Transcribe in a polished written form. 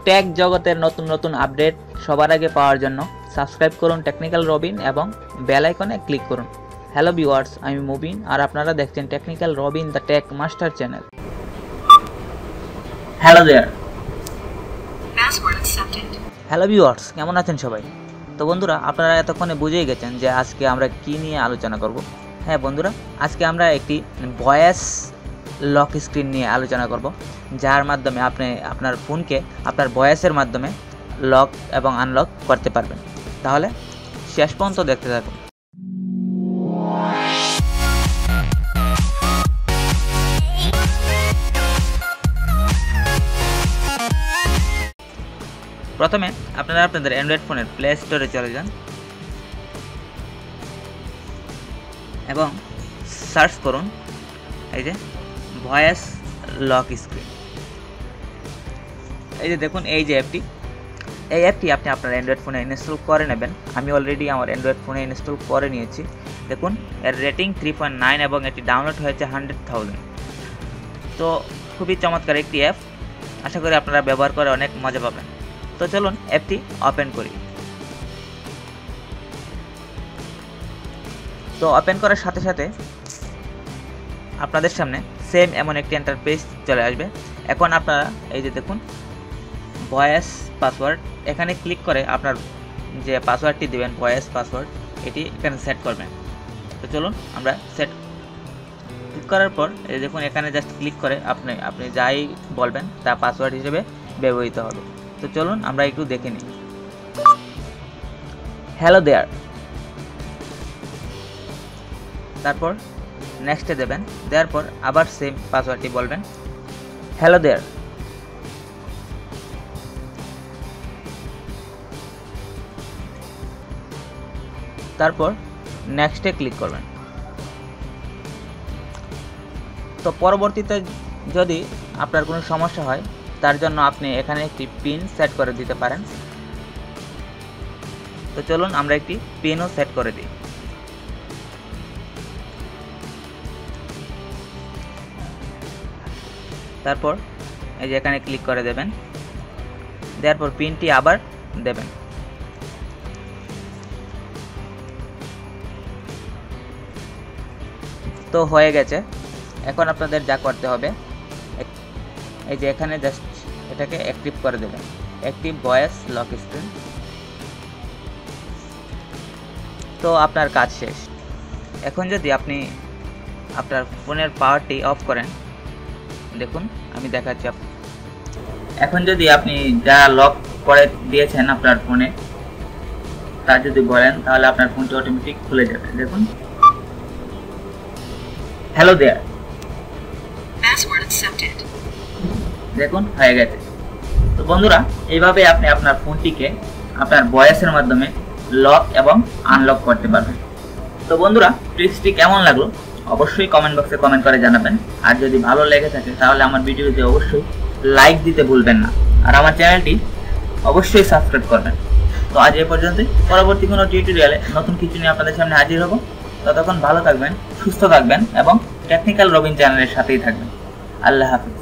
Take জগতের নতুন নতুন আপডেট সবার আগে পাওয়ার জন্য সাবস্ক্রাইব করুন টেকনিক্যাল রবিন এবং বেল আইকনে ক্লিক করুন। হ্যালো ভিউয়ার্স, আমি মুবিন আর আপনারা দেখছেন technical Robin the tech master channel. Hello there, hello viewers, কেমন আছেন সবাই? তো বন্ধুরা, আপনারা এতক্ষণে বুঝেই গেছেন যে আজকে আমরা কি নিয়ে আলোচনা করব। হ্যাঁ বন্ধুরা, আজকে আমরা একটি ভয়েস লক স্ক্রিন নিয়ে আলোচনা করব, যার মাধ্যমে আপনি আপনার ফোনকে আপনার ভয়েসের মাধ্যমে লক এবং আনলক করতে পারবেন। তাহলে শেষ পর্যন্ত দেখতে থাকুন। প্রথমে আপনারা আপনাদের অ্যান্ড্রয়েড ফোনের প্লে স্টোরে চলে যান এবং সার্চ করুন এই যে ভয়েস লক স্ক্রিন। এই যে দেখুন, এই যে এই অ্যাপটি আপনি আপনার অ্যান্ড্রয়েড ফোনে ইনস্টল করে নেবেন। আমি অলরেডি আমার অ্যান্ড্রয়েড ফোনে ইনস্টল করে নিয়েছি। দেখুন, এর রেটিং 3.9 এবং এটি ডাউনলোড হয়েছে 100,000। তো খুবই চমৎকার একটি অ্যাপ, আশা করি আপনারা ব্যবহার করে অনেক মজা পাবেন। তো চলুন অ্যাপটি ওপেন করি। তো ওপেন করার সাথে সাথে আপনাদের সামনে সেম এমন একটি ইন্টারফেস চলে আসবে। এখন আপনারা এই যে দেখুন ভয়েস পাসওয়ার্ড, এখানে ক্লিক করে আপনার যে পাসওয়ার্ডটি দেবেন ভয়েস পাসওয়ার্ড, এটি এখানে সেট করবেন। তো চলুন আমরা ক্লিক করার পর এই দেখুন এখানে জাস্ট ক্লিক করে আপনি যাই বলবেন তা পাসওয়ার্ড হিসেবে ব্যবহৃত হবে। তো চলুন আমরা একটু দেখে নিই। হ্যালো দেয়ার, তারপর নেক্সটে দেবেন, দেওয়ার পর আবার সেম পাসওয়ার্ডটি বলবেন হ্যালো দেয়ার। তারপর নেক্সটে ক্লিক করবেন। তো পরবর্তীতে যদি আপনার কোনো সমস্যা হয় তার জন্য আপনি এখানে একটি পিন সেট করে দিতে পারেন। তো চলুন আমরা একটি পিনও সেট করে দিই। তারপর এই যে এখানে ক্লিক করে দেবেন, দেওয়ার পর পিনটি আবার দেবেন। তো হয়ে গেছে। এখন আপনাদের যা করতে হবে, এই যে এখানে জাস্ট এটাকে অ্যাক্টিভ করে দেবেন, অ্যাক্টিভ ভয়েস লক স্ক্রিন। তো আপনার কাজ শেষ। এখন যদি আপনি আপনার ফোনের পাওয়ারটি অফ করেন, দেখুন আমি দেখাচ্ছি। এখন যদি আপনি যা লক করে দিয়েছেন আপনার ফোনে তা যদি বলেন, তাহলে আপনার ফোনটি অটোমেটিক খুলে যাবে। দেখুন হ্যালো দেয়ার, দেখুন হয়ে গেছে। তো বন্ধুরা, এইভাবে আপনি আপনার ফোনটিকে আপনার ভয়েসের মাধ্যমে লক এবং আনলক করতে পারবেন। তো বন্ধুরা, ট্রিক্সটি কেমন লাগলো অবশ্যই কমেন্ট বক্সে কমেন্ট করে জানাবেন। আর যদি ভালো লেগে থাকে তাহলে আমার ভিডিওতে অবশ্যই লাইক দিতে ভুলবেন না, আর আমার চ্যানেলটি অবশ্যই সাবস্ক্রাইব করবেন। তো আজ এই পর্যন্তই। পরবর্তী কোনো টিউটোরিয়ালে নতুন কিছু নিয়ে আপনাদের সামনে হাজির হব। ততক্ষণ ভালো থাকবেন, সুস্থ থাকবেন এবং টেকনিক্যাল রবিন চ্যানেলের সাথেই থাকবেন। আল্লাহ হাফিজ।